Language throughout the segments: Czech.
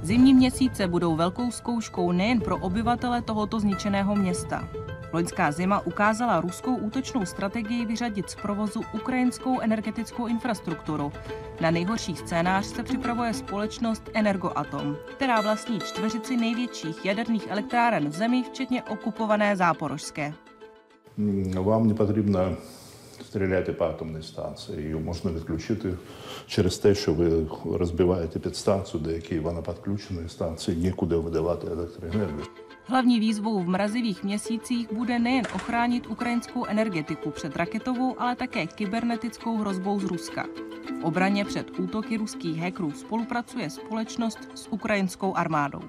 Zimní měsíce budou velkou zkouškou nejen pro obyvatele tohoto zničeného města. Loňská zima ukázala ruskou útočnou strategii vyřadit z provozu ukrajinskou energetickou infrastrukturu. Na nejhorší scénář se připravuje společnost Energoatom, která vlastní čtveřici největších jaderných elektráren v zemi, včetně okupované Záporožské. Вам не потрібно стріляти по атомній станції. Її можна відключити через те, що ви розбиваєте підстанцію, до якої вона підключена, і станції нікуди видавати електроенергію. Hlavní výzvou v mrazivých měsících bude nejen ochránit ukrajinskou energetiku před raketovou, ale také kybernetickou hrozbou z Ruska. V obraně před útoky ruských hackerů spolupracuje společnost s ukrajinskou armádou.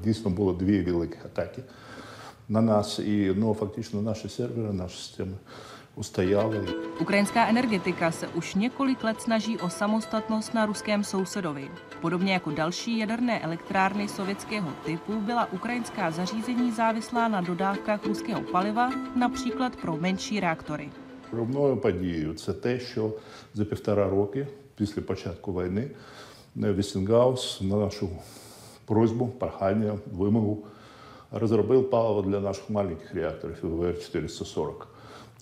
Дійсно було дві великих атаки на нас, і фактично наші сервери, наші системи устояли. Ukrajinská energetika se už několik let snaží o samostatnost na ruském sousedovi. Podobně jako další jaderné elektrárny sovětského typu byla ukrajinská zařízení závislá na dodávkách ruského paliva, například pro menší reaktory. Головною подією це те, що за 1,5 роки після початку війни Вестінгаус на нашу просьбу, прохання, вимогу розробив паливо для наших маленьких реакторів ВВР-440.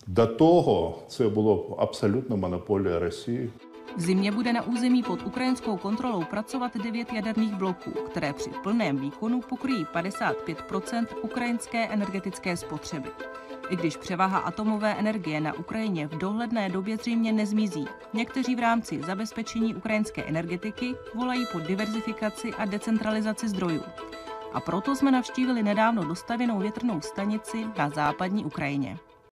До того це було абсолютно монополія Росії. V zimě bude na území pod ukrajinskou kontrolou pracovat 9 jaderných bloků, které při plném výkonu pokryjí 55% ukrajinské energetické spotřeby. I když převaha atomové energie na Ukrajině v dohledné době zřejmě nezmizí, někteří v rámci zabezpečení ukrajinské energetiky volají po diverzifikaci a decentralizaci zdrojů. A proto jsme navštívili nedávno dostavěnou větrnou stanici na západní Ukrajině.